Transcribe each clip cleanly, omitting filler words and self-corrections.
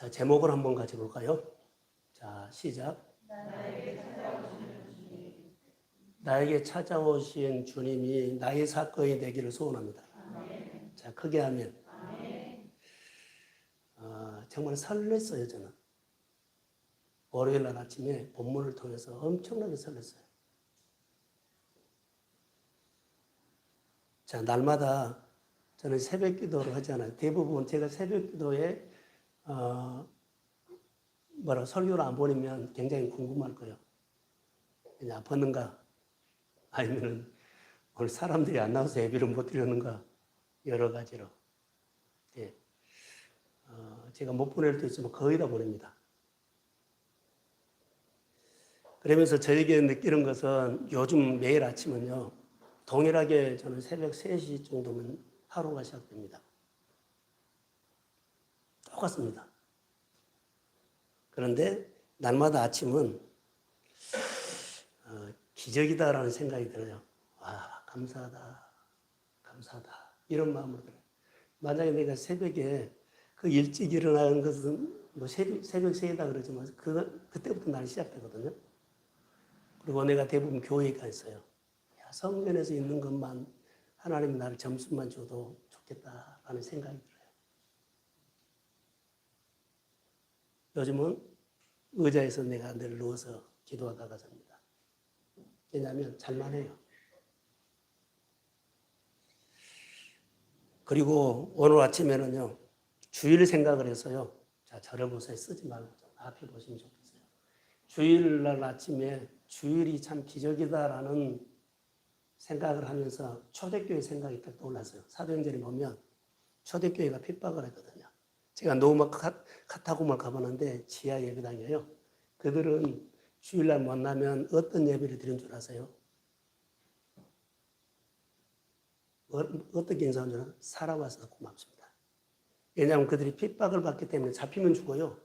자, 제목을 한번 가져볼까요? 자, 시작. 나에게 찾아오신 주님이 나의 사건이 되기를 소원합니다. 자, 크게 하면. 정말 설렜어요, 저는. 월요일 날 아침에 본문을 통해서 엄청나게 설렜어요. 자, 날마다 저는 새벽 기도를 하잖아요. 대부분 제가 새벽 기도에 설교를 안 보내면 굉장히 궁금할 거예요. 그냥 아팠는가? 아니면 오늘 사람들이 안 나와서 예배를 못 드렸는가? 여러 가지로. 예. 제가 못 보낼 때 있으면 거의 다 보냅니다. 그러면서 저에게 느끼는 것은 요즘 매일 아침은요, 동일하게 저는 새벽 3시 정도면 하루가 시작됩니다. 똑같습니다. 그런데 날마다 아침은 기적이다라는 생각이 들어요. 와, 감사하다, 감사하다. 이런 마음으로 들어요. 만약에 내가 새벽에 그 일찍 일어나는 것은 뭐 새벽 3다 그러지만 그때부터 날이 시작되거든요. 그리고 내가 대부분 교회에 가 있어요. 성전에서 있는 것만 하나님이 나를 점수만 줘도 좋겠다라는 생각이 들어요. 요즘은 의자에서 내가 늘 누워서 기도하다가 잡니다. 왜냐하면 잘만해요. 그리고 오늘 아침에는요, 주일 생각을 해서요. 자, 저를 보세요. 쓰지 말고 좀 앞에 보시면 좋겠어요. 주일날 아침에 주일이 참 기적이다라는 생각을 하면서 초대교회 생각이 딱 떠올랐어요. 사도행전에 보면 초대교회가 핍박을 했거든요. 제가 노우막 카타콤을 가보는데 지하 예배당이에요. 그들은 주일날 만나면 어떤 예배를 드린 줄 아세요? 어떻게 인사한 줄 아세요? 살아와서 고맙습니다. 왜냐하면 그들이 핍박을 받기 때문에 잡히면 죽어요.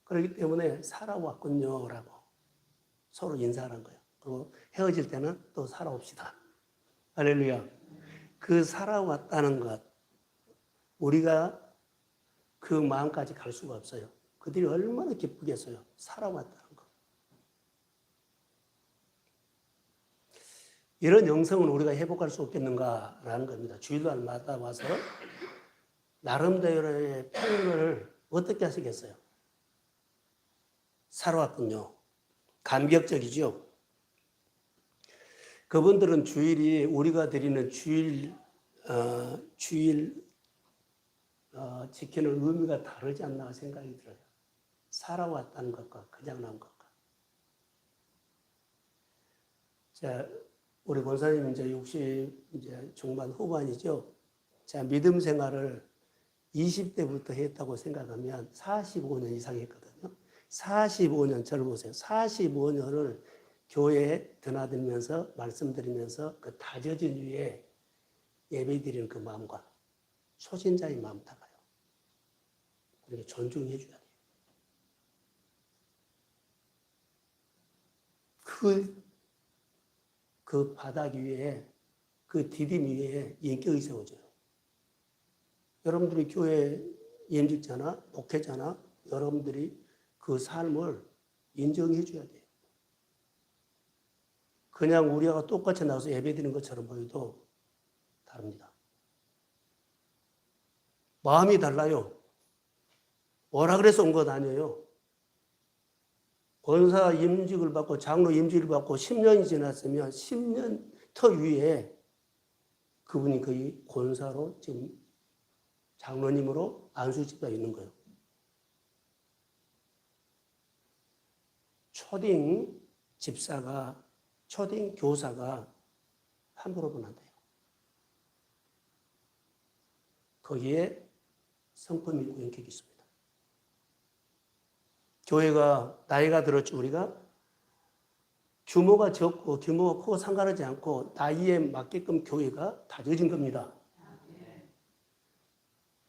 그렇기 때문에 살아왔군요 라고 서로 인사하는 거예요. 그리고 헤어질 때는 또 살아옵시다. 할렐루야. 그 살아왔다는 것, 우리가 그 마음까지 갈 수가 없어요. 그들이 얼마나 기쁘겠어요. 살아왔다는 것. 이런 영성은 우리가 회복할 수 없겠는가라는 겁니다. 주일날마다 와서 나름대로의 표현을 어떻게 하시겠어요? 살아왔군요. 감격적이죠. 그분들은 주일이 우리가 드리는 주일 지키는 의미가 다르지 않나 생각이 들어요. 살아왔다는 것과 그냥 나온 것과. 자, 우리 권사님 이제 60 중반 후반이죠. 자, 믿음 생활을 20대부터 했다고 생각하면 45년 이상 했거든요. 45년, 저를 보세요. 45년을 교회에 드나들면서 말씀드리면서 그 다져진 위에 예배 드리는 그 마음과 초신자의 마음 달라요. 그러니까 존중해 줘야 돼요. 그 바닥 위에, 그 디딤 위에 인격이 세워져요. 여러분들이 교회 임직자나 목회자나 여러분들이 그 삶을 인정해 줘야 돼요. 그냥 우리가 똑같이 나와서 예배드리는 것처럼 보여도 다릅니다. 마음이 달라요. 오라 그래서 온 것 아니에요. 권사 임직을 받고 장로 임직을 받고 10년이 지났으면 10년 터 위에 그분이 거의 권사로 지금 장로님으로 안수집가 있는 거예요. 초딩 집사가, 초딩 교사가 함부로 보면 안 돼요. 거기에 성품 있고 인격이 있습니다. 교회가 나이가 들었죠, 우리가? 규모가 적고 규모가 크고 상관하지 않고 나이에 맞게끔 교회가 다져진 겁니다.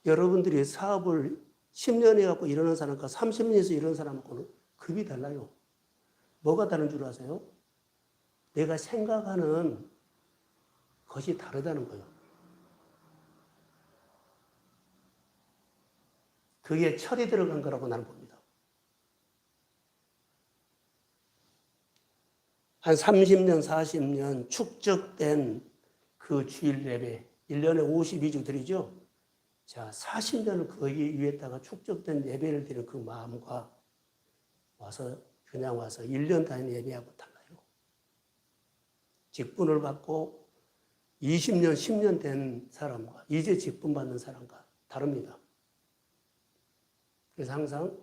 여러분들이 사업을 10년 해갖고 일어나는 사람과 30년에서 일어나는 사람하고는 급이 달라요. 뭐가 다른 줄 아세요? 내가 생각하는 것이 다르다는 거예요. 그게 철이 들어간 거라고 나는 봅니다. 한 30년, 40년 축적된 그 주일 예배, 1년에 52주 드리죠? 자, 40년을 거기 위에다가 축적된 예배를 드리는 그 마음과 와서, 그냥 와서 1년 단위 예배하고 달라요. 직분을 받고 20년, 10년 된 사람과 이제 직분 받는 사람과 다릅니다. 그래서 항상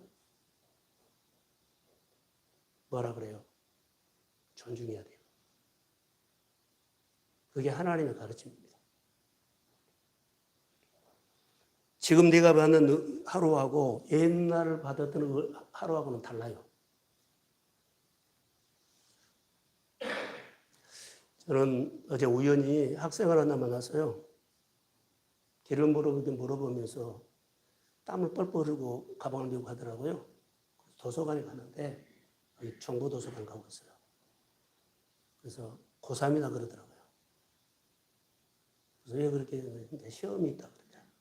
뭐라 그래요? 존중해야 돼요. 그게 하나님의 가르침입니다. 지금 네가 받는 하루하고 옛날 받았던 하루하고는 달라요. 저는 어제 우연히 학생을 하나 만났어요. 길을 물어보면서 땀을 뻘뻘 흘리고 가방을 들고 가더라고요. 도서관에 가는데 정보도서관 가고 있어요. 그래서 고3이다 그러더라고요. 그래서 왜 그렇게 했는데 시험이 있다 그러더라고요.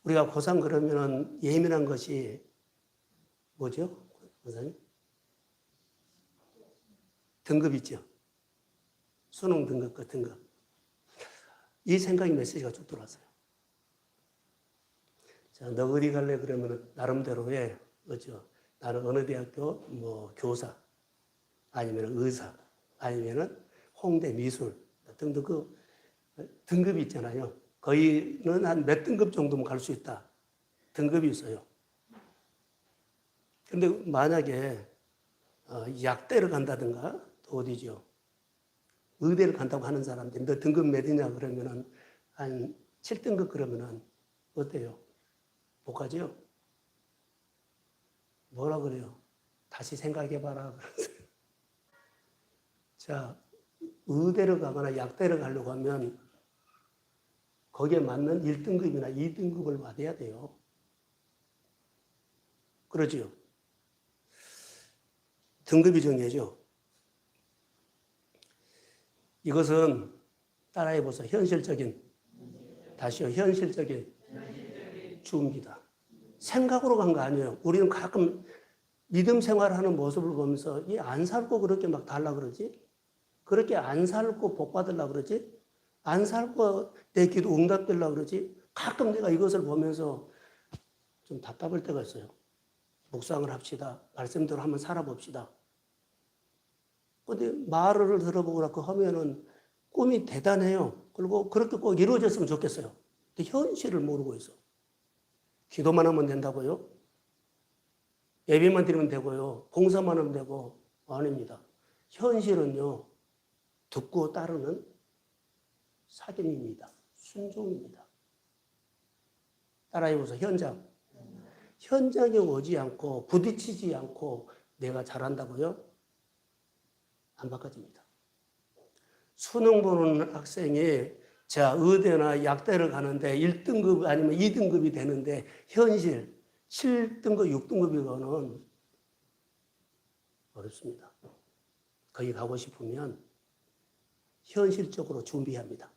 우리가 고3 그러면은 예민한 것이 뭐죠? 선생님? 등급 있죠? 수능 등급 같은 거. 이 생각이 메시지가 쭉 들어왔어요. 자, 너 어디 갈래? 그러면 나름대로의, 그렇죠? 나는 어느 대학교 뭐 교사, 아니면 의사, 아니면은 홍대 미술 등등 그 등급이 있잖아요. 거의는 한 몇 등급 정도면 갈 수 있다. 등급이 있어요. 근데 만약에 약대를 간다든가 또 어디죠? 의대를 간다고 하는 사람들, 너 등급 몇이냐 그러면은 한 7등급 그러면은 어때요? 못 가죠? 뭐라 그래요? 다시 생각해봐라. 자, 의대를 가거나 약대를 가려고 하면 거기에 맞는 1등급이나 2등급을 받아야 돼요. 그러죠? 등급이 정해져. 이것은 따라해보세요. 현실적인 주입니다. 생각으로 간 거 아니에요. 우리는 가끔 믿음 생활하는 모습을 보면서 이 안 살고 그렇게 막 달라 그러지? 그렇게 안 살고 복 받으려고 그러지? 안 살고 내 기도 응답되려고 그러지? 가끔 내가 이것을 보면서 좀 답답할 때가 있어요. 묵상을 합시다. 말씀대로 한번 살아봅시다. 근데 말을 들어보고 그 하면은 꿈이 대단해요. 그리고 그렇게 꼭 이루어졌으면 좋겠어요. 근데 현실을 모르고 있어. 기도만 하면 된다고요? 예배만 드리면 되고요. 봉사만 하면 되고 아닙니다. 현실은요. 듣고 따르는 사귐입니다. 순종입니다. 따라해보세요. 현장에 오지 않고 부딪히지 않고 내가 잘한다고요? 안 바꿔집니다. 수능 보는 학생이 자, 의대나 약대를 가는데 1등급 아니면 2등급이 되는데 현실 7등급, 6등급이거는 어렵습니다. 거기 가고 싶으면 현실적으로 준비합니다.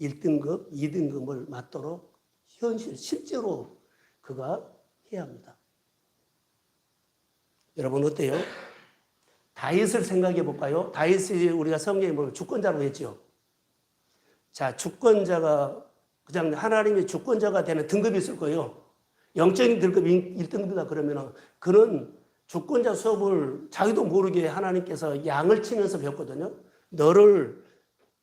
1등급, 2등급을 맞도록 실제로 그가 해야 합니다. 여러분 어때요? 다윗을 생각해 볼까요? 다윗이 우리가 성경에 보면 주권자라고 했죠. 자, 주권자가 그냥 하나님의 주권자가 되는 등급이 있을 거예요. 영적인 등급 1등급이다 그러면 그는 주권자 수업을 자기도 모르게 하나님께서 양을 치면서 배웠거든요. 너를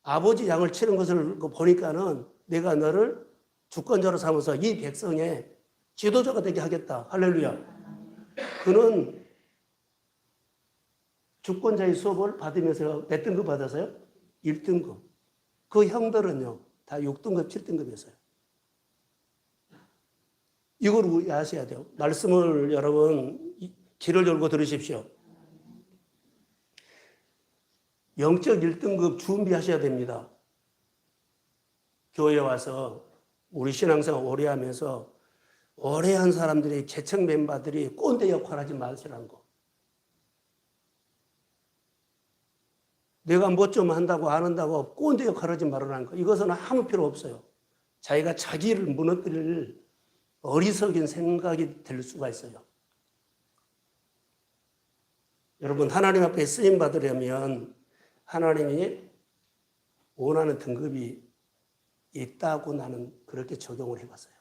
아버지 양을 치는 것을 보니까는 내가 너를 주권자로 삼아서 이 백성의 지도자가 되게 하겠다. 할렐루야. 그는 주권자의 수업을 받으면서 몇 등급 받았어요? 1등급. 그 형들은요, 다 6등급, 7등급이었어요. 이걸 아셔야 돼요. 말씀을 여러분, 귀를 열고 들으십시오. 영적 1등급 준비하셔야 됩니다. 교회에 와서 우리 신앙생활 오래 하면서 오래 한 사람들이 개척 멤버들이 꼰대 역할 하지 마시라는 거. 내가 뭐 좀 한다고 안 한다고 꼰대 역할 하지 말라는 거. 이것은 아무 필요 없어요. 자기가 자기를 무너뜨릴 어리석은 생각이 들 수가 있어요. 여러분, 하나님 앞에 쓰임 받으려면 하나님이 원하는 등급이 있다고 나는 그렇게 적용을 해봤어요.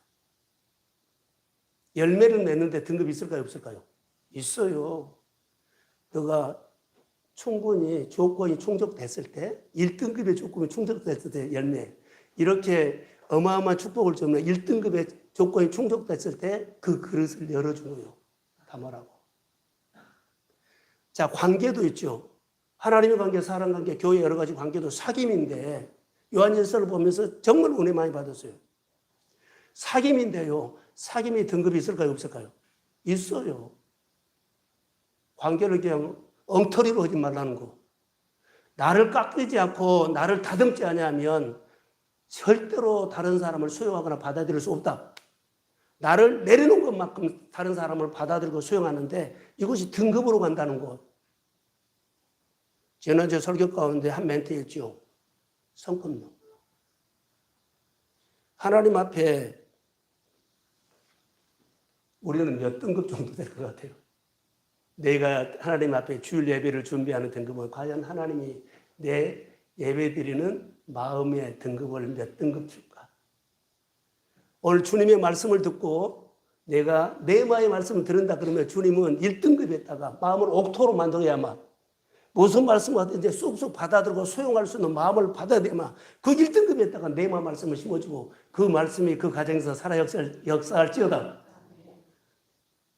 열매를 맺는데 등급이 있을까요, 없을까요? 있어요. 너가 충분히 조건이 충족됐을 때, 1등급의 조건이 충족됐을 때 열매, 이렇게 어마어마한 축복을 주면 1등급의 조건이 충족됐을 때 그 그릇을 열어준 거예요. 담으라고. 자, 관계도 있죠. 하나님의 관계, 사람 관계, 교회 여러 가지 관계도 사귐인데 요한일서를 보면서 정말 은혜 많이 받았어요. 사귐인데요. 사귐이 등급이 있을까요, 없을까요? 있어요. 관계를 그냥 엉터리로 하지 말라는 거. 나를 깎이지 않고 나를 다듬지 않으면 절대로 다른 사람을 수용하거나 받아들일 수 없다. 나를 내려놓은 것만큼 다른 사람을 받아들이고 수용하는데 이것이 등급으로 간다는 것. 지난주 설교 가운데 한 멘트 있죠. 성급론. 하나님 앞에 우리는 몇 등급 정도 될 것 같아요. 내가 하나님 앞에 주일 예배를 준비하는 등급은 과연 하나님이 내 예배 드리는 마음의 등급을 몇 등급 줄까? 오늘 주님의 말씀을 듣고 내가 내 마음의 말씀을 들은다 그러면 주님은 1등급에다가 마음을 옥토로 만들어야만 무슨 말씀을 하든지 쑥쑥 받아들고 수용할 수 있는 마음을 받아야만 그 1등급에다가 내 마음 말씀을 심어주고 그 말씀이 그 가정에서 살아 역사할지어다.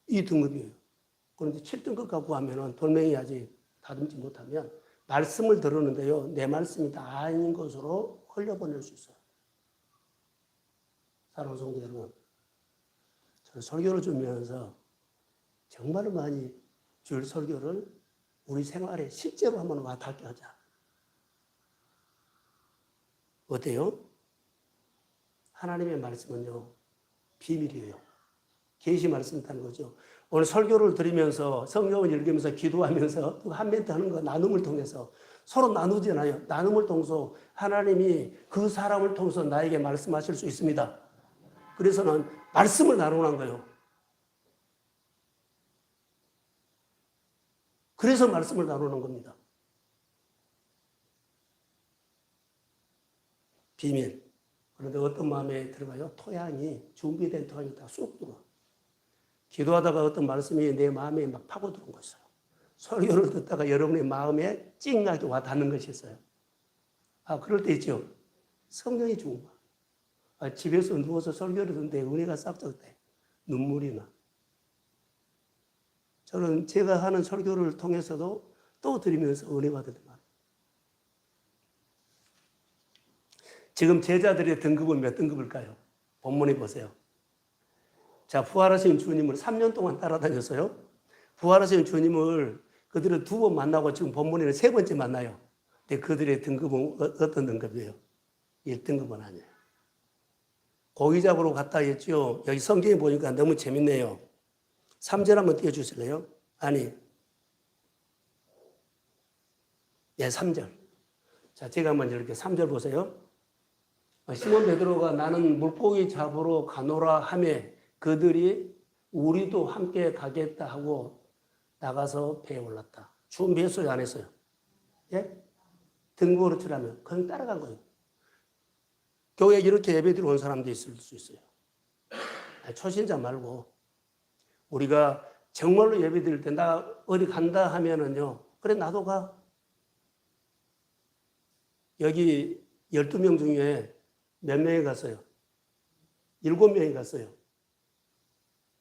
이 등급이에요. 그런데 7등급 갖고 하면은 돌멩이 아직 다듬지 못하면 말씀을 들었는데요. 내 말씀이 다 아닌 것으로 흘려보낼 수 있어요. 사랑하는 성도 여러분, 저는 설교를 준비하면서 정말 많이 주일 설교를 우리 생활에 실제로 한번 와닿게 하자. 어때요? 하나님의 말씀은요, 비밀이에요. 계시 말씀이라는 거죠. 오늘 설교를 들으면서 성경을 읽으면서 기도하면서 한 멘트 하는 거 나눔을 통해서 서로 나누잖아요. 나눔을 통해서 하나님이 그 사람을 통해서 나에게 말씀하실 수 있습니다. 그래서는 말씀을 나누는 거예요. 그래서 말씀을 나누는 겁니다. 비밀. 그런데 어떤 마음에 들어가요? 토양이, 준비된 토양이 다 쑥 들어와. 기도하다가 어떤 말씀이 내 마음에 막 파고드는 것이어요. 설교를 듣다가 여러분의 마음에 찡하게 와 닿는 것이 있어요. 아, 그럴 때 있죠. 성령이 좋은 거야. 집에서 누워서 설교를 듣는데 은혜가 싹싹 돼. 눈물이 나. 저는 제가 하는 설교를 통해서도 또 들으면서 은혜 받을 때 많아요. 지금 제자들의 등급은 몇 등급일까요? 본문에 보세요. 자, 부활하신 주님을 3년 동안 따라다녔어요. 부활하신 주님을 그들은 2번 만나고 지금 본문에는 3번째 만나요. 근데 그들의 등급은 어떤 등급이에요? 1등급은 아니에요. 고기잡으러 갔다 했죠. 여기 성경에 보니까 너무 재밌네요. 3절 한번 띄워주실래요? 아니. 예, 3절. 자, 제가 한번 이렇게 3절 보세요. 시몬 베드로가 나는 물고기 잡으러 가노라 하매 그들이 우리도 함께 가겠다 하고 나가서 배에 올랐다. 준비했어요, 안 했어요? 예? 등급으로 치라면 그냥 따라간 거예요. 교회에 이렇게 예배드리러 온 사람도 있을 수 있어요. 초신자 말고 우리가 정말로 예배드릴 때 나 어디 간다 하면은요. 그래 나도 가. 여기 12명 중에 몇 명이 갔어요? 7명이 갔어요.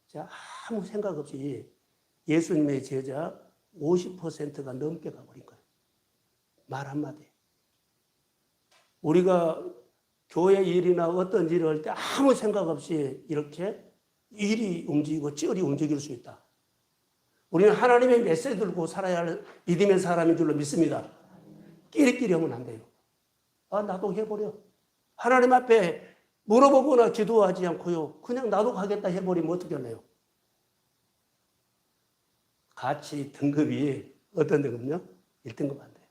자, 아무 생각 없이 예수님의 제자 50%가 넘게 가버린 거예요. 말 한마디. 우리가 교회 일이나 어떤 일을 할 때 아무 생각 없이 이렇게 일이 움직이고 쩔이 움직일 수 있다. 우리는 하나님의 메시지 들고 살아야 할 믿음의 사람인 줄로 믿습니다. 끼리끼리 하면 안 돼요. 아, 나도 해버려. 하나님 앞에 물어보거나 기도하지 않고요. 그냥 나도 가겠다 해버리면 어떻게 할래요? 같이 등급이 어떤 등급요? 1등급 안 돼요.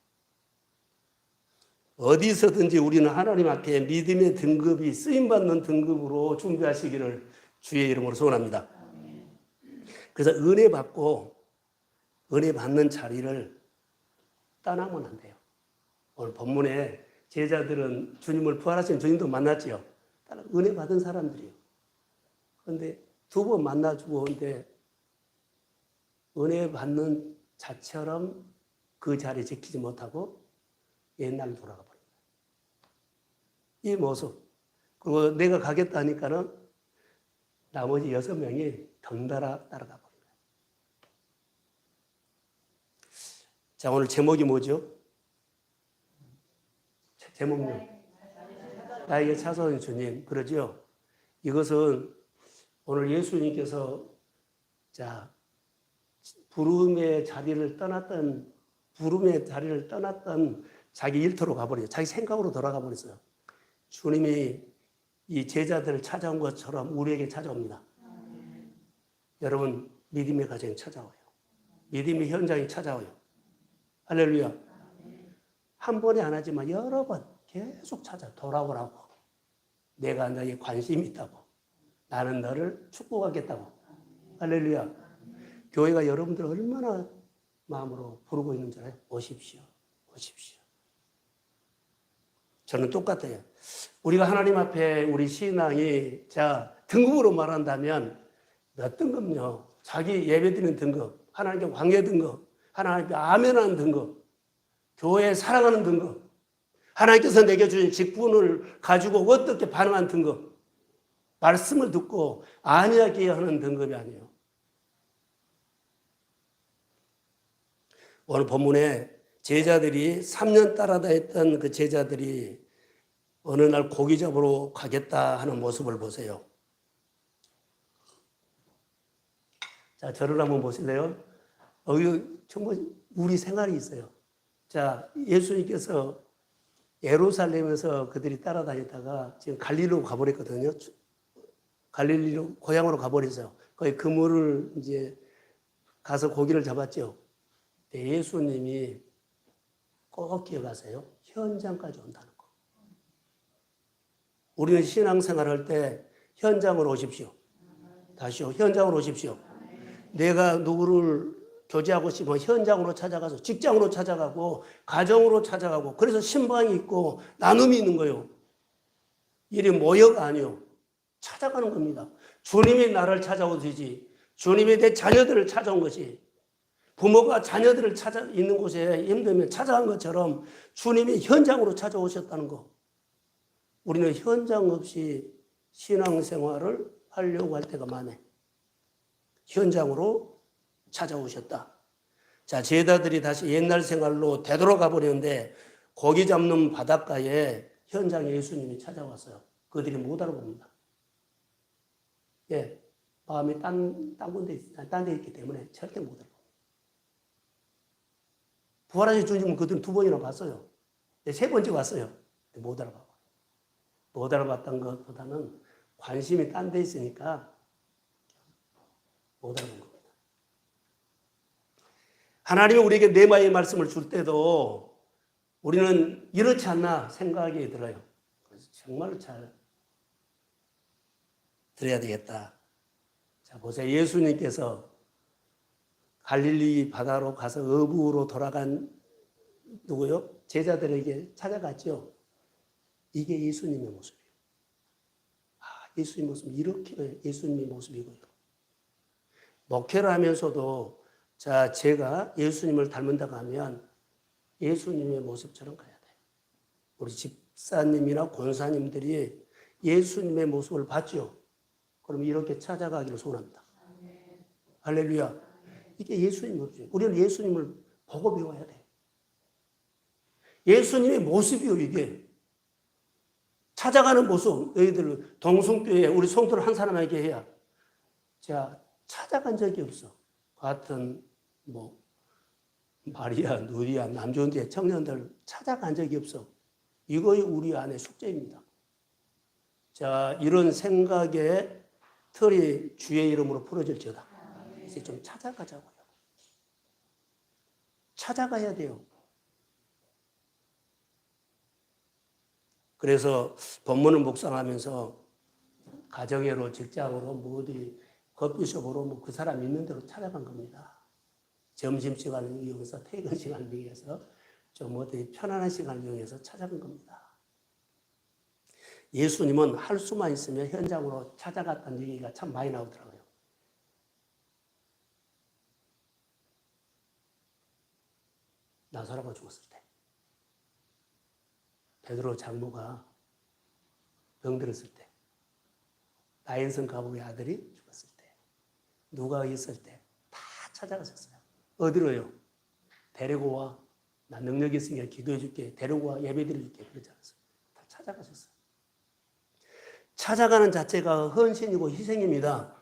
어디서든지 우리는 하나님 앞에 믿음의 등급이 쓰임받는 등급으로 준비하시기를 주의 이름으로 소원합니다. 그래서 은혜 받고 은혜 받는 자리를 떠나면 안 돼요. 오늘 본문에 제자들은 주님을 부활하신 주님도 만났지요. 은혜 받은 사람들이요. 그런데 두 번 만나주고 근데 은혜 받는 자처럼 그 자리 지키지 못하고 옛날로 돌아가 버립니다. 이 모습. 그리고 내가 가겠다 하니까는 나머지 6명이 덩달아 따라가 버립니다. 자, 오늘 제목이 뭐죠? 제목요. 나에게 찾아오는 주님. 그러죠? 이것은 오늘 예수님께서 자, 부름의 자리를 떠났던 자기 일터로 가버려요. 자기 생각으로 돌아가 버렸어요. 주님이 이 제자들을 찾아온 것처럼 우리에게 찾아옵니다. 여러분, 믿음의 가정이 찾아와요. 믿음의 현장이 찾아와요. 할렐루야. 한 번에 안 하지만 여러 번 계속 돌아오라고. 내가 너에 관심이 있다고. 나는 너를 축복하겠다고. 할렐루야. 교회가 여러분들 얼마나 마음으로 부르고 있는 줄 알아요? 오십시오. 오십시오. 저는 똑같아요. 우리가 하나님 앞에 우리 신앙이 등급으로 말한다면 몇 등급요? 자기 예배드리는 등급, 하나님께 광야 등급, 하나님께 아멘하는 등급, 교회에 사랑하는 등급, 하나님께서 내게 주신 직분을 가지고 어떻게 반응한 등급, 말씀을 듣고 안이하게 하는 등급이 아니에요. 오늘 본문에 제자들이 3년 따라다녔던 그 제자들이 어느 날 고기 잡으러 가겠다 하는 모습을 보세요. 자, 저를 한번 보실래요? 정말 우리 생활이 있어요. 자, 예수님께서 예루살렘에서 그들이 따라다니다가 지금 갈릴리로 가버렸거든요. 갈릴리로 고향으로 가버렸어요. 거기 그물을 이제 가서 고기를 잡았죠. 예수님이 꼭 기억하세요. 현장까지 온다는 거. 우리는 신앙생활 할 때 현장으로 오십시오. 다시요. 현장으로 오십시오. 내가 누구를 교제하고 싶으면 현장으로 찾아가서 직장으로 찾아가고 가정으로 찾아가고 그래서 신방이 있고 나눔이 있는 거예요. 이게 모여가 아니요. 찾아가는 겁니다. 주님이 나를 찾아오듯이 주님이 내 자녀들을 찾아온 것이 부모가 자녀들을 찾아 있는 곳에 힘들면 찾아간 것처럼 주님이 현장으로 찾아오셨다는 거. 우리는 현장 없이 신앙생활을 하려고 할 때가 많아요. 현장으로 찾아오셨다. 자, 제자들이 다시 옛날 생활로 되돌아가 버렸는데 고기 잡는 바닷가에 현장에 예수님이 찾아왔어요. 그들이 못 알아봅니다. 예, 마음이 딴 데 있기 때문에 절대 못 알아봅니다. 부활하신 주님은 그들은 2번이나 봤어요. 3번째 왔어요. 못 알아봐요. 못 알아봤던 것보다는 관심이 딴 데 있으니까 못 알아본 겁니다. 하나님이 우리에게 네마의 말씀을 줄 때도 우리는 이렇지 않나 생각이 들어요. 그래서 정말 잘 들어야 되겠다. 자, 보세요. 예수님께서 갈릴리 바다로 가서 어부로 돌아간 누구요? 제자들에게 찾아갔죠. 이게 예수님의 모습이에요. 예수님의 모습 이렇게 예수님의 모습이고요. 목회를 하면서도 자, 제가 예수님을 닮는다고 하면 예수님의 모습처럼 가야 돼요. 우리 집사님이나 권사님들이 예수님의 모습을 봤죠. 그럼 이렇게 찾아가기를 소원합니다. 할렐루야. 이게 예수님의 모습이에요. 우리는 예수님을 보고 배워야 돼요. 예수님의 모습이요, 이게. 찾아가는 모습, 너희들 동성교회 우리 성도를 한 사람에게 해야. 자, 찾아간 적이 없어. 같은 마리아, 누리아, 남존대 청년들 찾아간 적이 없어. 이거이 우리 안에 숙제입니다. 자, 이런 생각의 틀이 주의 이름으로 풀어질지어다. 이제 좀 찾아가자고요. 찾아가야 돼요. 그래서 본문을 묵상하면서 가정애로, 직장으로, 뭐 어디 커피숍으로 뭐 그 사람 있는 대로 찾아간 겁니다. 점심시간을 이용해서 퇴근 시간을 이용해서 좀 어디 편안한 시간을 이용해서 찾아간 겁니다. 예수님은 할 수만 있으면 현장으로 찾아갔다는 얘기가 참 많이 나오더라고요. 나사로가 죽었을 때, 베드로 장모가 병들었을 때, 나인성 가부의 아들이 죽었을 때, 누가 있을 때 다 찾아가셨어요. 어디로요? 데리고 와. 나 능력이 있으니까 기도해 줄게. 데리고 와. 예배 드려 줄게. 그러지 않았어요. 다 찾아가셨어요. 찾아가는 자체가 헌신이고 희생입니다.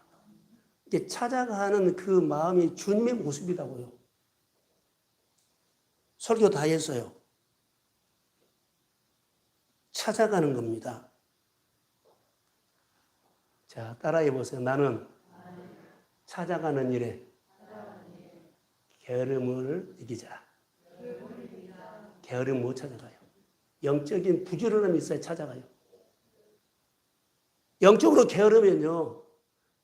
이게 찾아가는 그 마음이 주님의 모습이라고요. 설교 다 했어요. 찾아가는 겁니다. 자, 따라해 보세요. 나는 찾아가는 일에 게으름을 이기자. 게으름 못 찾아가요. 영적인 부지런함이 있어야 찾아가요. 영적으로 게으르면요.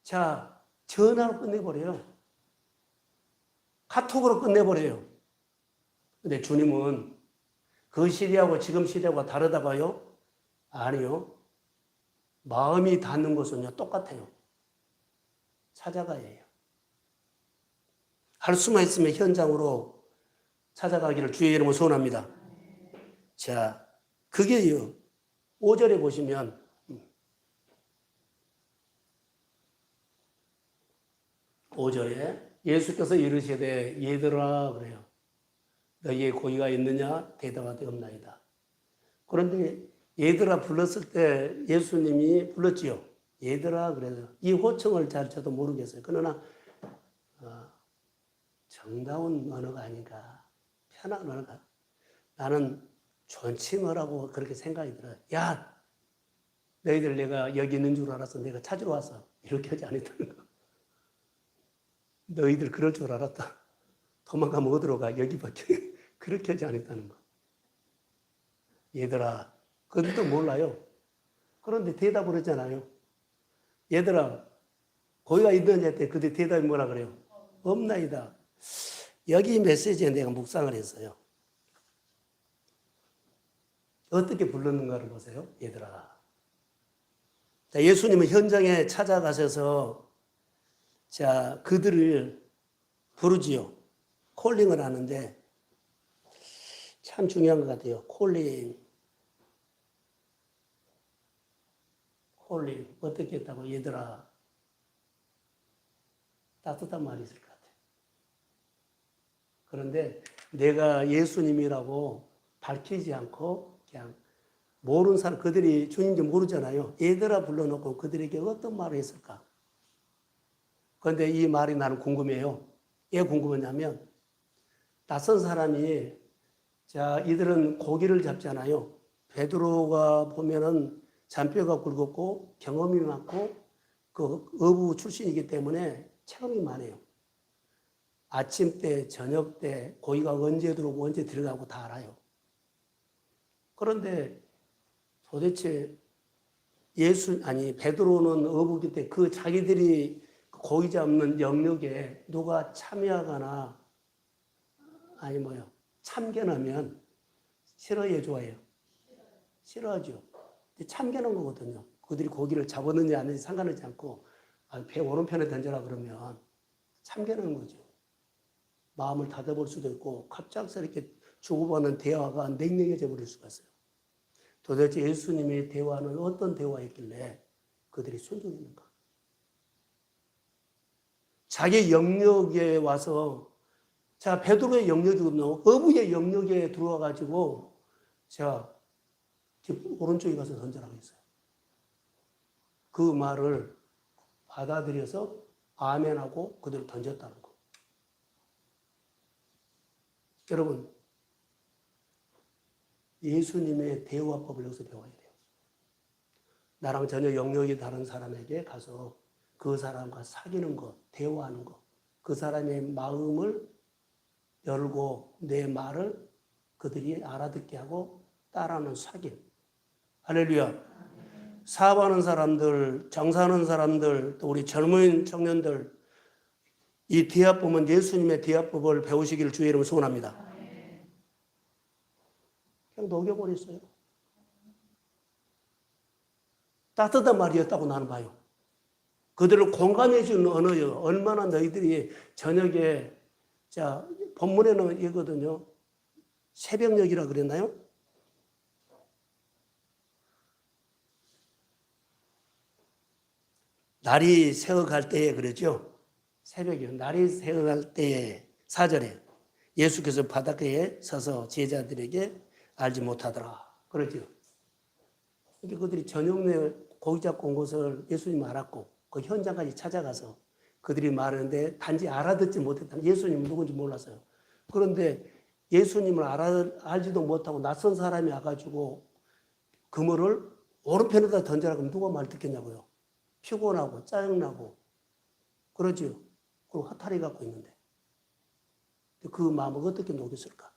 자, 전화로 끝내버려요. 카톡으로 끝내버려요. 근데 주님은 그 시대하고 지금 시대하고 다르다고요? 아니요. 마음이 닿는 것은요, 똑같아요. 찾아가야 해요. 할 수만 있으면 현장으로 찾아가기를 주의 이름으로 소원합니다. 자, 그게요. 5절에 보시면 5절에 예수께서 이르시되 얘들아 그래요. 너희의 고의가 있느냐? 대답하되 없나이다. 그런데 얘들아 불렀을 때 예수님이 불렀지요. 얘들아 그래서 이 호칭을 잘 저도 모르겠어요. 그러나 정다운 언어가 아닌가. 편한 언어가. 나는 존칭어라고 그렇게 생각이 들어요. 야, 너희들 내가 여기 있는 줄 알았어. 내가 찾으러 왔어. 이렇게 하지 않았다는 거. 너희들 그럴 줄 알았다. 도망가면 어디로 가? 여기밖에. 그렇게 하지 않았다는 거. 얘들아, 그것도 몰라요. 그런데 대답을 하잖아요. 얘들아, 거기가 있느냐 했더니 그때 대답이 뭐라 그래요? 없나이다. 여기 메시지에 내가 묵상을 했어요. 어떻게 불렀는가를 보세요. 얘들아. 자, 예수님은 현장에 찾아가셔서 자, 그들을 부르지요. 콜링을 하는데 참 중요한 것 같아요. 콜링. 어떻게 했다고? 얘들아. 따뜻한 말이 있을 것 같아요. 그런데 내가 예수님이라고 밝히지 않고 그냥 모르는 사람, 그들이 주님인지 모르잖아요. 얘들아 불러놓고 그들에게 어떤 말을 했을까? 그런데 이 말이 나는 궁금해요. 왜 궁금하냐면 낯선 사람이 자, 이들은 고기를 잡잖아요. 베드로가 보면은 잔뼈가 굵었고 경험이 많고 그 어부 출신이기 때문에 체험이 많아요. 아침 때, 저녁 때 고기가 언제 들어오고 언제 들어가고 다 알아요. 그런데 도대체 베드로는 어부기 때문에 그 자기들이 고기 잡는 영역에 누가 참여하거나 참견하면 싫어해요, 좋아해요? 싫어하죠. 참견한 거거든요. 그들이 고기를 잡았는지 아닌지 상관하지 않고 배 오른편에 던져라 그러면 참견하는 거죠. 마음을 닫아볼 수도 있고 갑작스럽게 주고받는 대화가 냉랭해져 버릴 수가 있어요. 도대체 예수님의 대화는 어떤 대화였길래 그들이 순종했는가? 자기 영역에 와서 자, 베드로의 영역이거든요. 어부의 영역에 들어와 가지고 자, 오른쪽에 가서 던져라고 했어요. 그 말을 받아들여서 아멘하고 그대로 던졌다는 거. 여러분, 예수님의 대화법을 여기서 배워야 돼요. 나랑 전혀 영역이 다른 사람에게 가서 그 사람과 사귀는 것, 대화하는 것, 그 사람의 마음을 열고 내 말을 그들이 알아듣게 하고 따라하는 사귐. 할렐루야. 사업하는 사람들, 장사하는 사람들, 또 우리 젊은 청년들, 이 대화법은 예수님의 대화법을 배우시기를 주의 이름으로 소원합니다. 그냥 녹여버렸어요. 따뜻한 말이었다고 나는 봐요. 그들을 공감해 주는 언어요. 얼마나 너희들이 저녁에, 자, 본문에는 이거든요. 새벽녘이라 그랬나요? 날이 새어갈 때에 그러죠. 새벽이요. 날이 새어갈 때에 4절에 예수께서 바닷가에 서서 제자들에게 알지 못하더라. 그러죠. 그러니까 그들이 저녁 내 고기 잡고 온 것을 예수님 알았고 그 현장까지 찾아가서 그들이 말하는데 단지 알아듣지 못했다. 예수님은 누군지 몰랐어요. 그런데 예수님을 알지도 못하고 낯선 사람이 와가지고 그물을 오른편에다 던져라 그러면 누가 말 듣겠냐고요. 피곤하고 짜증나고 그러지요. 그리고 허탈이 갖고 있는데 그 마음을 어떻게 녹였을까?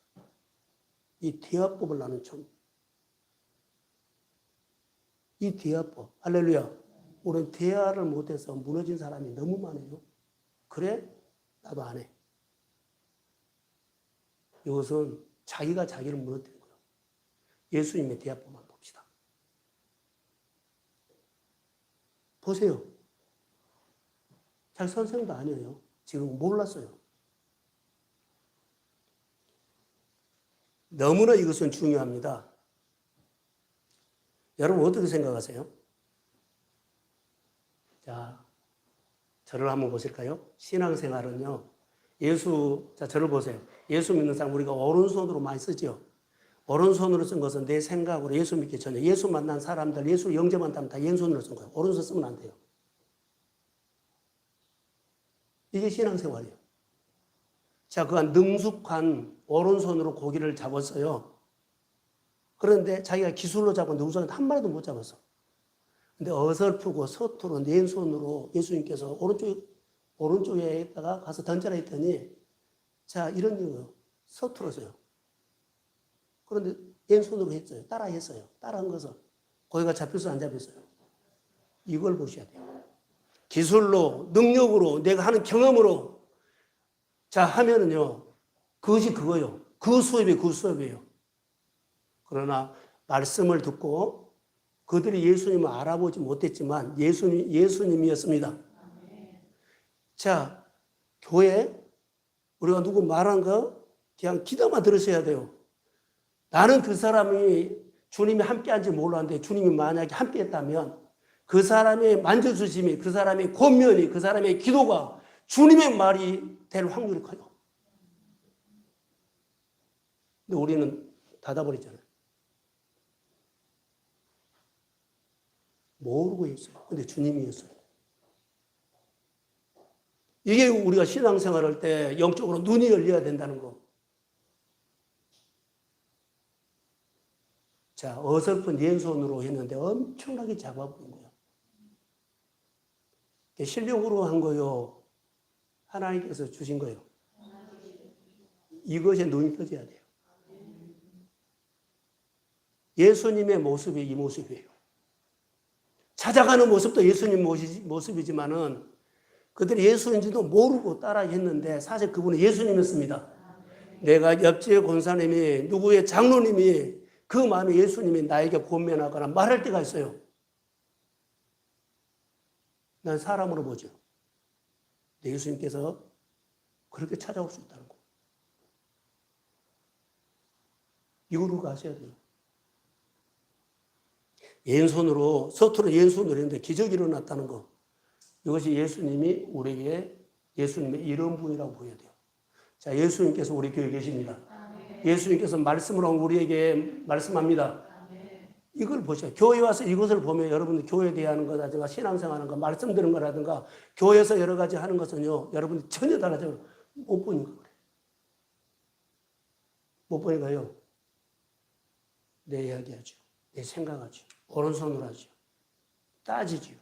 이 대화법을 나는 이 대화법, 할렐루야. 우리는 대화를 못해서 무너진 사람이 너무 많아요. 그래? 나도 안 해. 이것은 자기가 자기를 무너뜨린 거예요. 예수님의 대화법만 봅시다. 보세요. 자기 선생도 아니에요. 지금 몰랐어요. 너무나 이것은 중요합니다. 여러분 어떻게 생각하세요? 자, 저를 한번 보실까요? 신앙생활은요. 자, 저를 보세요. 예수 믿는 사람 우리가 오른손으로 많이 쓰죠. 오른손으로 쓴 것은 내 생각으로 예수 믿기 전에 예수 만난 사람들, 예수 영접한다면 다 왼손으로 쓴 거예요. 오른손 쓰면 안 돼요. 이게 신앙생활이에요. 자, 그가 능숙한 오른손으로 고기를 잡았어요. 그런데 자기가 기술로 잡은 능숙한 한 마리도 못 잡았어. 근데 어설프고 서투른 왼손으로 예수님께서 오른쪽에다가 가서 던져라 했더니 자, 이런 이유요. 서툴었어요. 그런데 왼손으로 했어요. 따라 했어요. 따라한 것은 고기가 잡혔어요, 안 잡혔어요? 이걸 보셔야 돼요. 기술로, 능력으로, 내가 하는 경험으로 자, 하면은요. 그것이 그거예요. 그 수업이에요. 그러나 말씀을 듣고 그들이 예수님을 알아보지 못했지만 예수님이었습니다. 자, 교회 우리가 누구 말한 거 그냥 기도만 들으셔야 돼요. 나는 그 사람이 주님이 함께한지 몰랐는데 주님이 만약에 함께했다면 그 사람의 만져주심이, 그 사람의 권면이, 그 사람의 기도가 주님의 말이 될 확률이 커요. 근데 우리는 닫아버리잖아요. 모르고 있어요. 근데 주님이었어요. 이게 우리가 신앙생활할 때 영적으로 눈이 열려야 된다는 거. 자, 어설픈 왼손으로 했는데 엄청나게 잡아버린 거예요. 실력으로 한 거요. 하나님께서 주신 거예요. 이것에 눈이 떠져야 돼요. 예수님의 모습이 이 모습이에요. 찾아가는 모습도 예수님 모습이지만은 그들이 예수인지도 모르고 따라 했는데 사실 그분은 예수님이었습니다. 내가 옆집의 권사님이 누구의 장로님이 그 마음에 예수님이 나에게 권면하거나 말할 때가 있어요. 난 사람으로 보죠. 예수님께서 그렇게 찾아올 수 있다는 거. 이거로 가셔야 돼요. 왼손으로, 서투른 왼손으로 했는데 기적이 일어났다는 거. 이것이 예수님이 우리에게 예수님의 이런 분이라고 보여야 돼요. 자, 예수님께서 우리 교회에 계십니다. 예수님께서 말씀으로 우리에게 말씀합니다. 이걸 보셔요. 교회 와서 이것을 보면 여러분들 교회에 대한 거라든가 신앙생활하는 거, 말씀 들은 거라든가 교회에서 여러 가지 하는 것은요, 여러분들 전혀 달라져요. 못 보니까 그래요. 못 보니까요, 내 이야기하죠. 내 생각하죠. 오른손으로 하죠. 따지죠.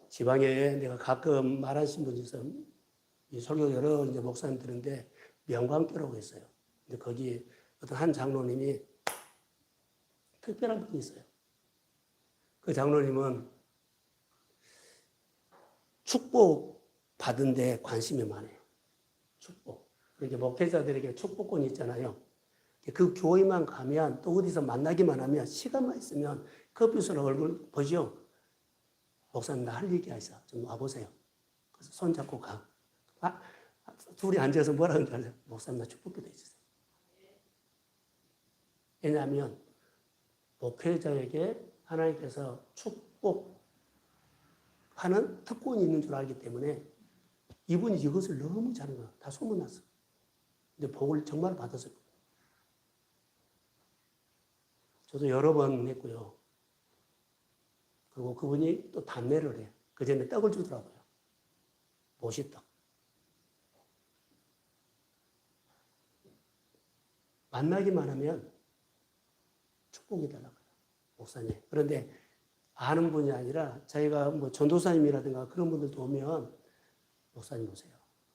지방에 내가 가끔 말하신 분이 있어요. 이 설교 여러 이제 목사님 들은데 명관교라고 했어요. 근데 거기에 어떤 한 장로님이 특별한 분이 있어요. 그 장로님은 축복 받은 데 관심이 많아요. 축복. 그렇게 목회자들에게 축복권이 있잖아요. 그 교회만 가면 또 어디서 만나기만 하면 시간만 있으면 커피숍으로 얼굴 보죠. 목사님 나 할 얘기가 있어. 좀 와보세요. 그래서 손잡고 가. 둘이 앉아서 뭐라 하는지 알아요? 목사님 나 축복기도 해주세요. 왜냐하면 목회자에게 하나님께서 축복하는 특권이 있는 줄 알기 때문에 이분이 이것을 너무 잘한 거야. 다 소문났어. 근데 복을 정말 받았어요. 저도 여러 번 했고요. 그리고 그분이 또 단매를 해요. 그 전에 떡을 주더라고요. 모시떡. 만나기만 하면 축복이 달라고요. 목사님. 그런데 아는 분이 아니라 저희가 뭐 전도사님이라든가 그런 분들도 오면 목사님 오세요.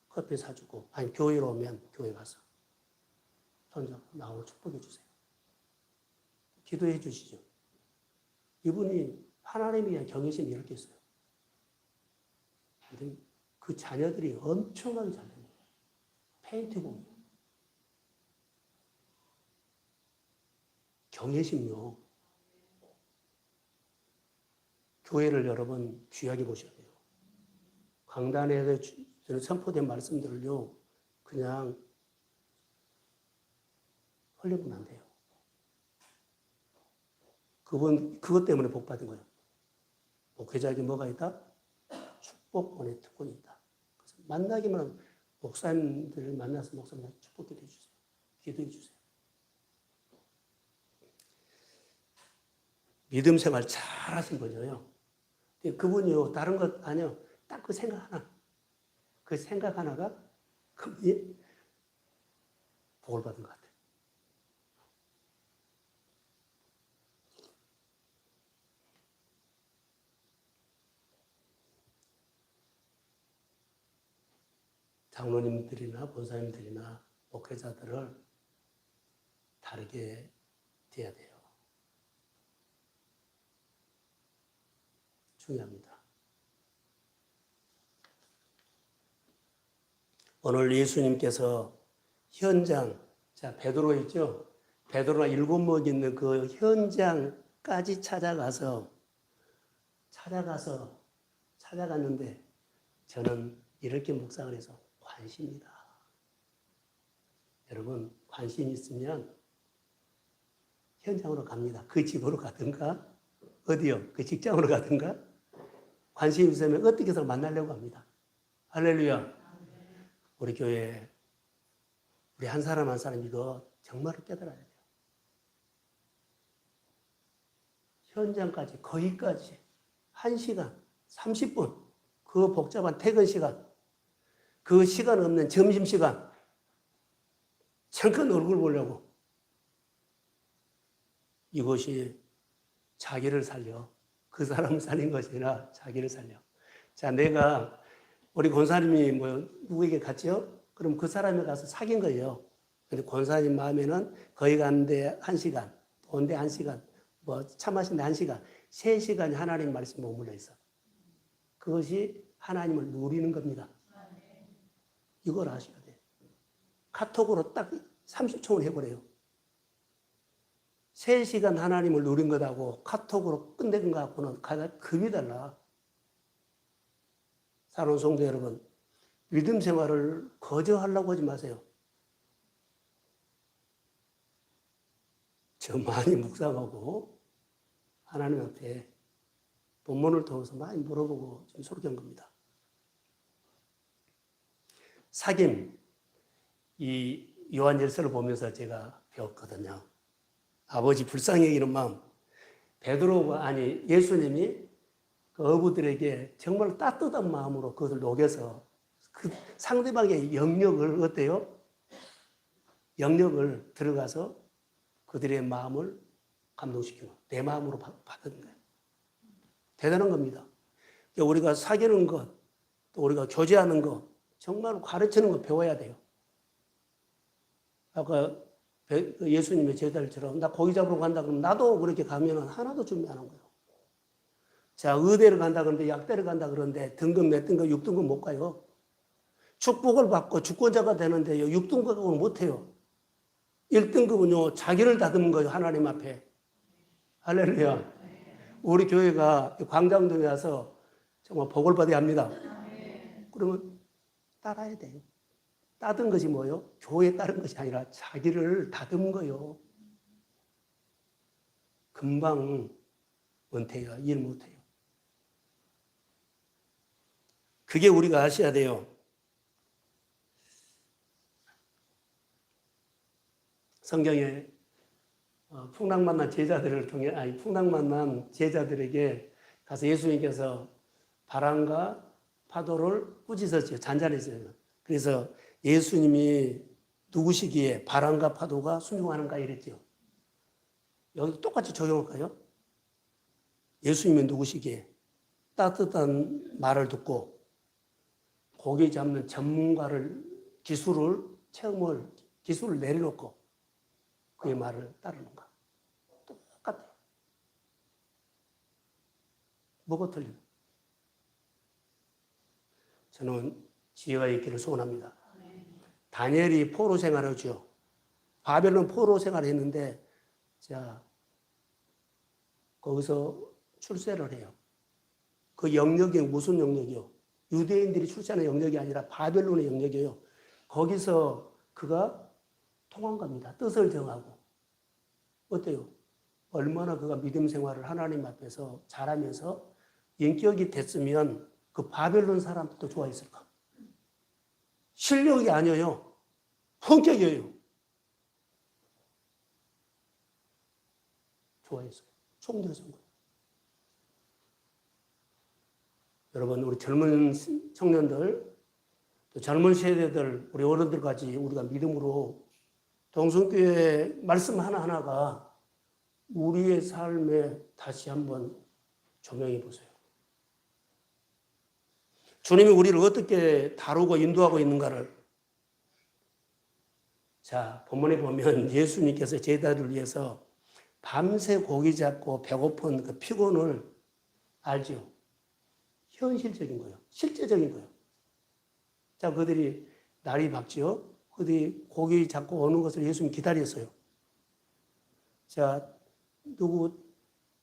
커피 사주고 아니 교회로 오면 교회 가서 손잡고 나오고 축복해 주세요. 기도해 주시죠. 이분이 하나님에 대한 경외심이 이렇게 있어요. 그 자녀들이 엄청나게 잘 됩니다. 페인트공이에요. 경외심요. 교회를 여러분 귀하게 보셔야 돼요. 강단에서 선포된 말씀들을요, 그냥 흘리면 안 돼요. 그것 때문에 복 받은 거예요. 목회자에게 뭐가 있다? 축복권의 특권이 있다. 그래서 만나기만 하면 목사님들을 만나서 목사님 축복기도 해주세요. 기도해 주세요. 믿음 생활 잘 하신 거죠. 그분이요, 다른 것 아니요. 딱 그 생각 하나. 그 생각 하나가 그분이 복을 받은 것 같아요. 장로님들이나 본사님들이나 목회자들을 다르게 대해야 돼요. 중요합니다. 오늘 예수님께서 현장, 자, 베드로 있죠? 베드로가 7명 있는 그 현장까지 찾아갔는데 저는 이렇게 묵상을 해서 관심이다. 여러분, 관심 있으면 현장으로 갑니다. 그 집으로 가든가, 어디요? 그 직장으로 가든가, 관심 있으면 어떻게 해서 만나려고 합니다. 할렐루야. 우리 교회, 우리 한 사람 한 사람 이거 정말로 깨달아야 돼요. 현장까지, 거기까지 1시간, 30분, 그 복잡한 퇴근 시간, 그 시간 없는 점심시간, 잠깐 얼굴 보려고. 이것이 자기를 살려. 그 사람을 살린 것이 아니라 자기를 살려. 자, 내가 우리 권사님이 뭐 누구에게 갔죠? 그럼 그 사람이 가서 사귄 거예요. 근데 권사님 마음에는 거기 가는데 1시간, 온데 1시간, 뭐 차 마시는데 1시간, 3시간이 하나님 말씀 머물러 있어. 그것이 하나님을 누리는 겁니다. 이걸 아셔야 돼요. 카톡으로 딱 30초를 해버려요. 3시간 하나님을 누린 것하고 카톡으로 끝내는 것하고는 급이 달라. 사랑하는 성도 여러분, 믿음 생활을 거저하려고 하지 마세요. 저 많이 묵상하고 하나님 앞에 본문을 통해서 많이 물어보고 좀 소록한 겁니다. 사귐, 이 요한일서를 보면서 제가 배웠거든요. 아버지 불쌍히 여기는 마음. 예수님이 그 어부들에게 정말 따뜻한 마음으로 그것을 녹여서 그 상대방의 영역을 어때요? 영역을 들어가서 그들의 마음을 감동시키고 내 마음으로 받은 거예요. 대단한 겁니다. 우리가 사귀는 것, 또 우리가 교제하는 것, 정말 가르치는 거 배워야 돼요. 아까 예수님의 제자들처럼 나 고기 잡으러 간다 그러면 나도 그렇게 가면은 하나도 준비 안 한 거예요. 자, 의대를 간다 그러는데 약대를 간다 그러는데 등급 몇 등급 6등급 못 가요. 축복을 받고 주권자가 되는데요. 6등급은 못 해요. 1등급은요. 자기를 다듬은 거예요. 하나님 앞에. 할렐루야. 우리 교회가 광장동에 와서 정말 복을 받아야 합니다. 그러면 따라야 돼요. 따든 것이 뭐예요? 교회에 따른 것이 아니라 자기를 다듬은 거예요. 금방 은퇴해요. 일 못해요. 그게 우리가 아셔야 돼요. 성경에 풍랑 만난 제자들을 통해, 풍랑 만난 제자들에게 가서 예수님께서 바람과 파도를 꾸짖었죠. 잔잔했어요. 그래서 예수님이 누구시기에 바람과 파도가 순종하는가 이랬죠. 여기 똑같이 적용할까요? 예수님이 누구시기에 따뜻한 말을 듣고 고기 잡는 전문가를 기술을 내려놓고 그의 말을 따르는가? 똑같아요. 뭐가 틀려요? 저는 지혜가 있기를 소원합니다. 다니엘이 포로 생활을 하죠. 바벨론 포로 생활을 했는데, 자, 거기서 출세를 해요. 그 영역이 무슨 영역이요? 유대인들이 출세하는 영역이 아니라 바벨론의 영역이에요. 거기서 그가 통한 겁니다. 뜻을 정하고. 어때요? 얼마나 그가 믿음 생활을 하나님 앞에서 잘하면서 인격이 됐으면 그 바벨론 사람들도 좋아했을까? 실력이 아니에요. 성격이에요. 좋아했어요. 총대선 거예요. 여러분, 우리 젊은 청년들, 또 젊은 세대들, 우리 어른들까지 우리가 믿음으로 동성교회 말씀 하나하나가 우리의 삶에 다시 한번 조명해 보세요. 주님이 우리를 어떻게 다루고 인도하고 있는가를. 자, 본문에 보면 예수님께서 제자들을 위해서 밤새 고기 잡고 배고픈 그 피곤을 알죠. 현실적인 거예요. 실제적인 거예요. 자, 그들이 날이 밝지요. 그들이 고기 잡고 오는 것을 예수님이 기다렸어요. 자,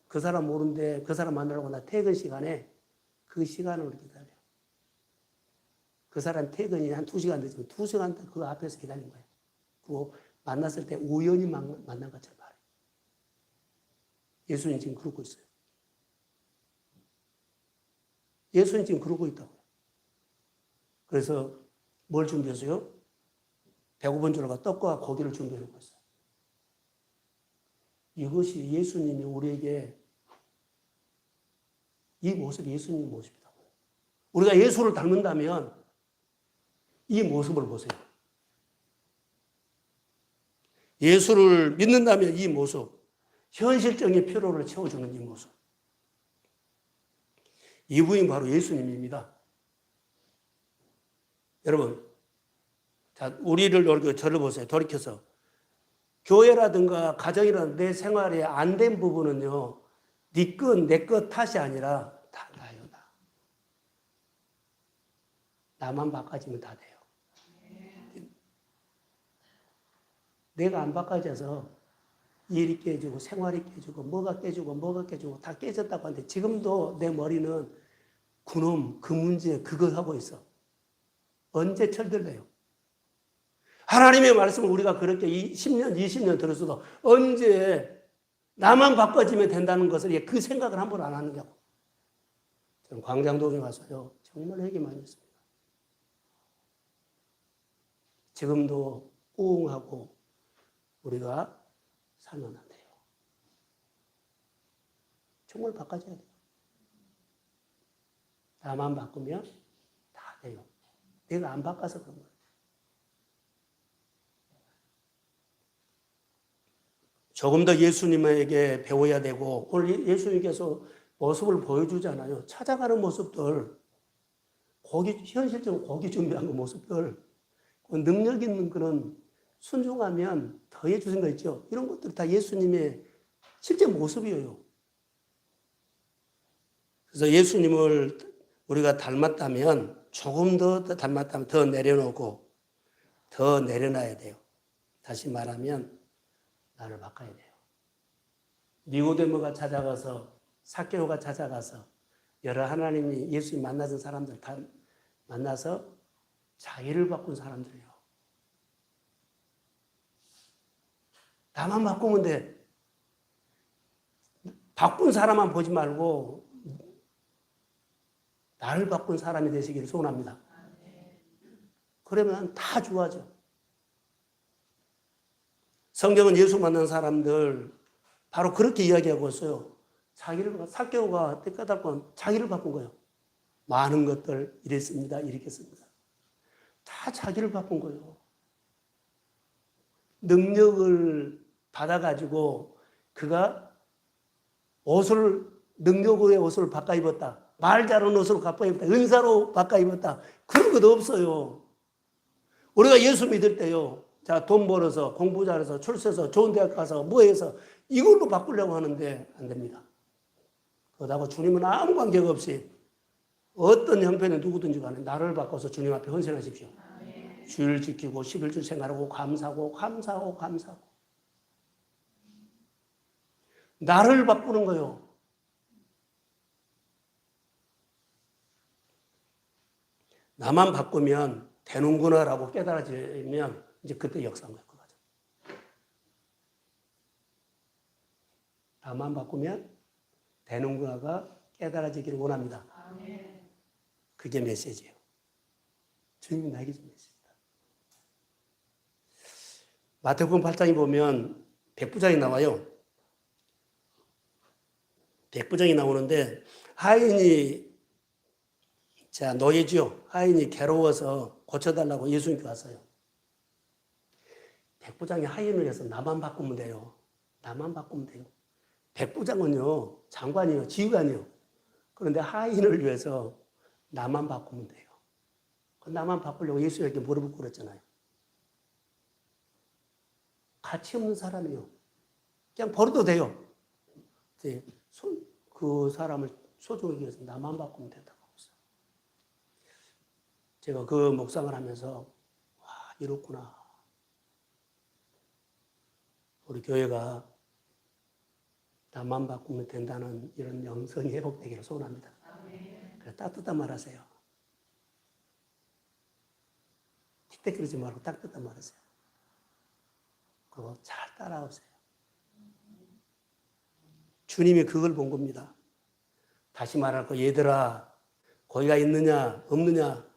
그 사람 모르는데 그 사람 만나려고 나 퇴근 시간에 그 시간을 기다려요. 그 사람 퇴근이 한 2시간 늦으면 2시간 그 앞에서 기다린 거예요. 그리고 만났을 때 우연히 만난 것처럼 말해요. 예수님 지금 그러고 있어요. 예수님 지금 그러고 있다고요. 그래서 뭘 준비했어요? 배고픈 줄 알고 떡과 고기를 준비해 놓고 있어요. 이것이 예수님이 우리에게 이 모습이 예수님 모습이라고요. 우리가 예수를 닮는다면 이 모습을 보세요. 예수를 믿는다면 이 모습, 현실적인 필요를 채워주는 이 모습. 이분이 바로 예수님입니다. 여러분, 자, 우리를 저를 보세요. 돌이켜서. 교회라든가 가정이라든가 내 생활에 안 된 부분은요, 네 것, 내 것 탓이 아니라 다 나요, 나. 나만 바꿔지면 다 돼요. 내가 안 바꿔져서 일이 깨지고 생활이 깨지고 뭐가 깨지고 다 깨졌다고 하는데 지금도 내 머리는 그놈, 그 문제, 그거 하고 있어. 언제 철들래요? 하나님의 말씀을 우리가 그렇게 10년, 20년 들었어도 언제 나만 바꿔지면 된다는 것을 그 생각을 한 번 안 하느냐고. 저는 광장동에 가서요, 정말 회개 많이 했습니다. 지금도 꽁하고 우리가 살면 안 돼요. 정말 바꿔줘야 돼요. 나만 바꾸면 다 돼요. 내가 안 바꿔서 그런 거예요. 조금 더 예수님에게 배워야 되고, 오늘 예수님께서 모습을 보여주잖아요. 찾아가는 모습들, 현실적으로 고기 준비한 모습들, 능력 있는 그런 순종하면 더해 주신 거 있죠. 이런 것들이 다 예수님의 실제 모습이에요. 그래서 예수님을 우리가 닮았다면, 조금 더 닮았다면 더 내려놓고 더 내려놔야 돼요. 다시 말하면 나를 바꿔야 돼요. 니고데모가 찾아가서, 삭개오가 찾아가서 여러 하나님이 예수님 만나던 사람들 다 만나서 자기를 바꾼 사람들이에요. 나만 바꾸면 돼. 바꾼 사람만 보지 말고 나를 바꾼 사람이 되시기를 소원합니다. 그러면 다 좋아져. 성경은 예수 만난 사람들 바로 그렇게 이야기하고 있어요. 삭개오가 깨닫고 자기를 바꾼 거예요. 많은 것들 이랬습니다. 이랬겠습니다. 다 자기를 바꾼 거예요. 능력을 받아가지고 그가 능력의 옷을 바꿔 입었다. 말 잘하는 옷으로 바꿔 입었다. 은사로 바꿔 입었다. 그런 것도 없어요. 우리가 예수 믿을 때요. 자, 돈 벌어서, 공부 잘해서, 출세해서, 좋은 대학 가서, 뭐 해서 이걸로 바꾸려고 하는데 안 됩니다. 그러다가 주님은 아무 관계가 없이 어떤 형편에 누구든지 간에 나를 바꿔서 주님 앞에 헌신하십시오. 주일 지키고 11주 생활하고 감사하고 나를 바꾸는 거예요. 나만 바꾸면 되는구나라고 깨달아지면 이제 그때 역사인 거예요. 나만 바꾸면 되는구나가 깨달아지기를 원합니다. 그게 메시지예요. 주님이 나에게 준 메시지다. 마태복음 8장에 보면 백부장이 나와요. 백부장이 나오는데 하인이 노예죠. 하인이 괴로워서 고쳐달라고 예수님께 왔어요. 백부장이 하인을 해서 나만 바꾸면 돼요. 나만 바꾸면 돼요. 백부장은요, 장관이요, 지휘관이요. 그런데 하인을 위해서 나만 바꾸면 돼요. 나만 바꾸려고 예수에게 물어보고 그랬잖아요. 가치 없는 사람이요. 그냥 버려도 돼요. 그 사람을 소중하게 위해서 나만 바꾸면 된다고 했어요. 제가 그 묵상을 하면서 와, 이렇구나. 우리 교회가 나만 바꾸면 된다는 이런 영성이 회복되기를 소원합니다. 그래, 따뜻한 말 하세요. 틱틱거리지 말고 따뜻한 말 하세요. 그리고 잘 따라오세요. 주님이 그걸 본 겁니다. 다시 말하고 얘들아 고기가 있느냐 없느냐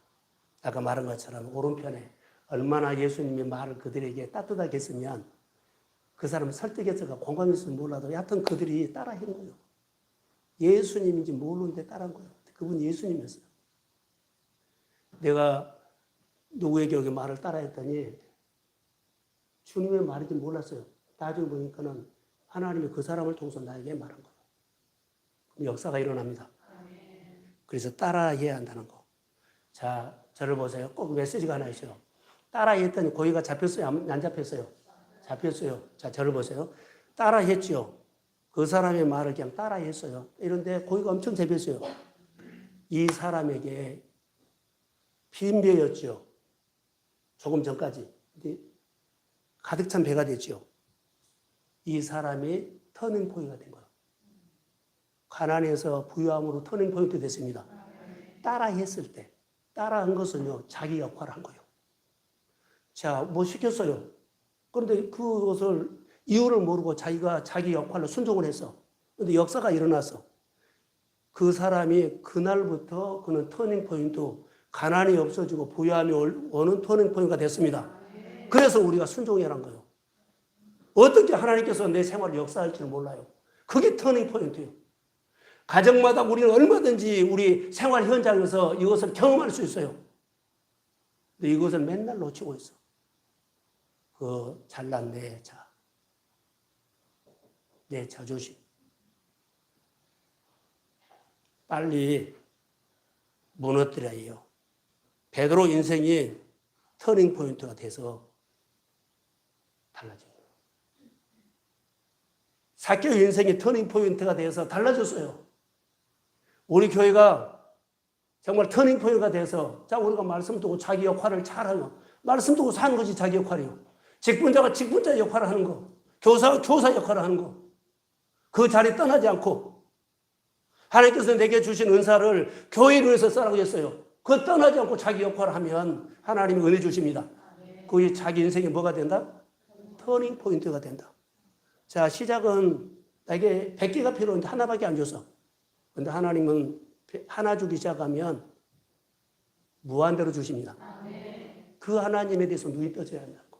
아까 말한 것처럼 오른편에 얼마나 예수님의 말을 그들에게 따뜻하게 했으면 그 사람은 설득해서가 공감했을지 몰라도 여하튼 그들이 따라한 거예요. 예수님인지 모르는데 따라한 거예요. 그분이 예수님이었어요. 내가 누구에게 여기 말을 따라했더니 주님의 말인지 몰랐어요. 나중에 보니까는 하나님이 그 사람을 통해서 나에게 말한 거예요. 그럼 역사가 일어납니다. 그래서 따라해야 한다는 거. 자, 저를 보세요. 꼭 메시지가 하나 있어요. 따라했더니 고기가 잡혔어요? 안 잡혔어요? 잡혔어요. 자, 저를 보세요. 따라했죠. 그 사람의 말을 그냥 따라했어요. 이런데 고기가 엄청 잡혔어요. 이 사람에게 빈배였죠. 조금 전까지. 가득 찬 배가 됐죠. 이 사람이 터닝포인트가 된 거예요. 가난에서 부유함으로 터닝포인트 됐습니다. 따라했을 때, 따라한 것은요, 자기 역할을 한 거예요. 자, 뭐 시켰어요. 그런데 그것을 이유를 모르고 자기가 자기 역할로 순종을 했어. 그런데 역사가 일어났어. 그 사람이 그날부터 그는 터닝포인트, 가난이 없어지고 부유함이 오는 터닝포인트가 됐습니다. 그래서 우리가 순종해란 거예요. 어떻게 하나님께서 내 생활을 역사할지는 몰라요. 그게 터닝포인트예요. 가정마다 우리는 얼마든지 우리 생활 현장에서 이것을 경험할 수 있어요. 근데 이것을 맨날 놓치고 있어. 그 잘난 내 자, 내 자존심. 빨리 무너뜨려야 해요. 베드로 인생이 터닝포인트가 돼서 달라진 거예요. 사케오 인생의 터닝 포인트가 돼서 달라졌어요. 우리 교회가 정말 터닝 포인트가 돼서 자 우리가 말씀 듣고 자기 역할을 잘하면 말씀 듣고 사는 것이 자기 역할이요. 직분자가 직분자 역할을 하는 거, 교사가 교사 역할을 하는 거, 그 자리 떠나지 않고 하나님께서 내게 주신 은사를 교회를 위해서 쓰라고 했어요. 그 떠나지 않고 자기 역할을 하면 하나님이 은혜 주십니다. 그게 자기 인생이 뭐가 된다? 터닝 포인트가 된다. 자, 시작은 나에게 100개가 필요한데 하나밖에 안 줬어. 근데 하나님은 하나 주기 시작하면 무한대로 주십니다. 그 하나님에 대해서 눈이 떠져야 한다고.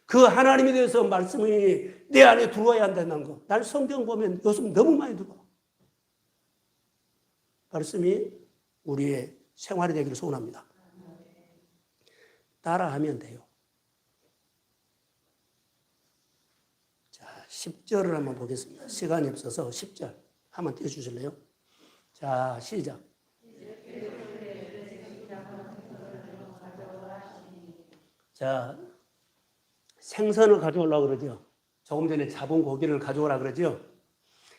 그 하나님에 대해서 말씀이 내 안에 들어와야 한다는 거. 난 성경 보면 요즘 너무 많이 들어와. 말씀이 우리의 생활이 되기를 소원합니다. 따라하면 돼요. 자, 10절을 한번 보겠습니다. 시간이 없어서 10절 한번 띄워주실래요? 자, 시작. 자, 생선을 가져오려고 그러죠. 조금 전에 잡은 고기를 가져오라 그러죠.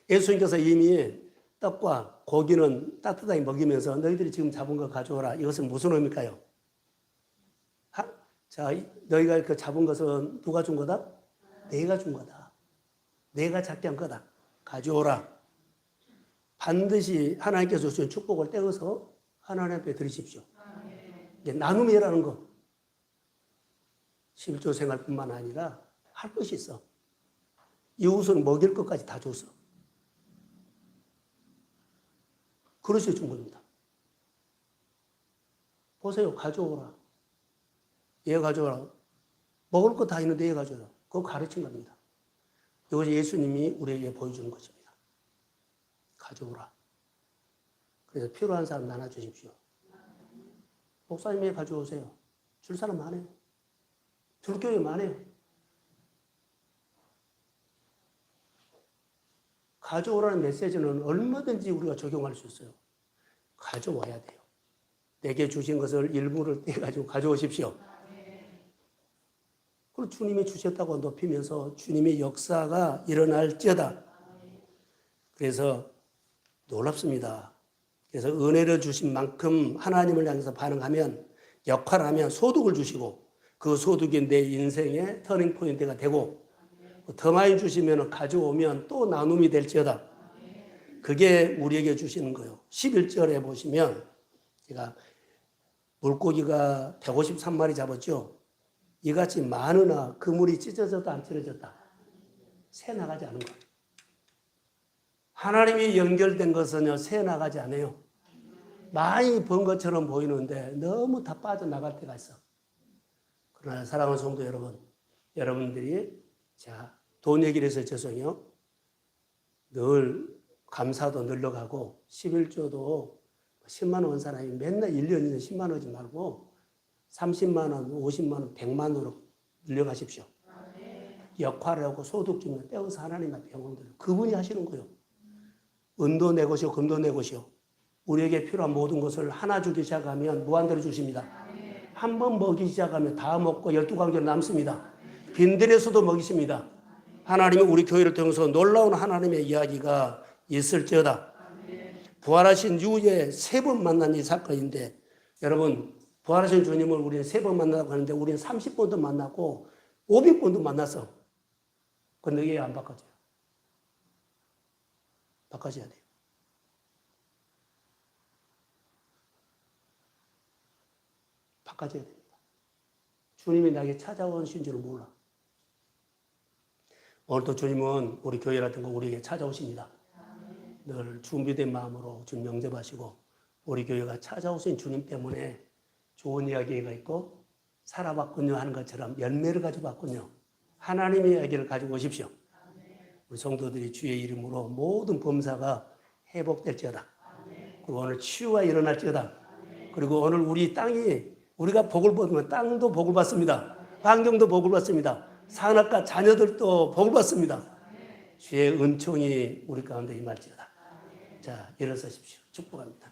예수님께서 이미 떡과 고기는 따뜻하게 먹이면서 너희들이 지금 잡은 거 가져오라. 이것은 무슨 의미일까요? 자, 너희가 그 잡은 것은 누가 준 거다? 내가 준 거다. 내가 잡게 한 거다. 가져오라. 반드시 하나님께서 주신 축복을 떼어서 하나님 앞에 드리십시오. 이게 나눔이라는 거. 실조 생활뿐만 아니라 할 것이 있어. 이웃은 먹일 것까지 다 줬어. 그릇이 준 겁니다. 보세요. 가져오라. 얘 가져오라. 먹을 거 다 있는데 얘 가져오라. 그거 가르친 겁니다. 이것이 예수님이 우리에게 보여주는 것입니다. 가져오라. 그래서 필요한 사람 나눠주십시오. 목사님이 가져오세요. 줄 사람 많아요. 줄 교회 많아요. 가져오라는 메시지는 얼마든지 우리가 적용할 수 있어요. 가져와야 돼요. 내게 주신 것을 일부를 떼가지고 가져오십시오. 그리고 주님이 주셨다고 높이면서 주님의 역사가 일어날지어다. 그래서 놀랍습니다. 그래서 은혜를 주신 만큼 하나님을 향해서 반응하면 역할을 하면 소득을 주시고 그 소득이 내 인생의 터닝 포인트가 되고 더 많이 주시면 가져오면 또 나눔이 될지어다. 그게 우리에게 주시는 거예요. 11절에 보시면 제가 물고기가 153마리 잡았죠. 이같이 많으나 그물이 찢어져도 안 찢어졌다. 새 나가지 않은 거예요. 하나님이 연결된 것은요, 새 나가지 않아요. 많이 번 것처럼 보이는데 너무 다 빠져나갈 때가 있어. 그러나 사랑하는 성도 여러분, 여러분들이 자, 돈 얘기를 해서 죄송해요. 늘 감사도 늘려가고 11조도 10만 원 사람이 맨날 1년이면 10만 원이지 말고 30만 원, 50만 원, 100만 원으로 늘려가십시오. 역할을 하고 소득 주면 떼어서 하나님 앞에 영광 드려요. 그분이 하시는 거예요. 은도 내 것이요, 금도 내 것이요. 우리에게 필요한 모든 것을 하나 주기 시작하면 무한대로 주십니다. 한 번 먹이기 시작하면 다 먹고 12관계로 남습니다. 빈들에서도 먹이십니다. 하나님이 우리 교회를 통해서 놀라운 하나님의 이야기가 있을지어다. 부활하신 이후에 3번 만난 이 사건인데 여러분 부활하신 주님을 우리는 3번 만나고 하는데 우리는 30번도 만났고 500번도 만났어. 근데 이게 안 바꿔져요. 바꿔져야 돼요. 바꿔져야 됩니다. 주님이 나에게 찾아오신 줄을 몰라. 오늘도 주님은 우리 교회라든가 우리에게 찾아오십니다. 늘 준비된 마음으로 주님 영접하시고 우리 교회가 찾아오신 주님 때문에 좋은 이야기가 있고 살아봤군요 하는 것처럼 열매를 가지고 왔군요. 하나님의 이야기를 가지고 오십시오. 우리 성도들이 주의 이름으로 모든 범사가 회복될지어다. 그리고 오늘 치유가 일어날지어다. 그리고 오늘 우리 땅이 우리가 복을 받으면 땅도 복을 받습니다. 환경도 복을 받습니다. 산업과 자녀들도 복을 받습니다. 주의 은총이 우리 가운데 임할지어다. 자, 일어서십시오. 축복합니다.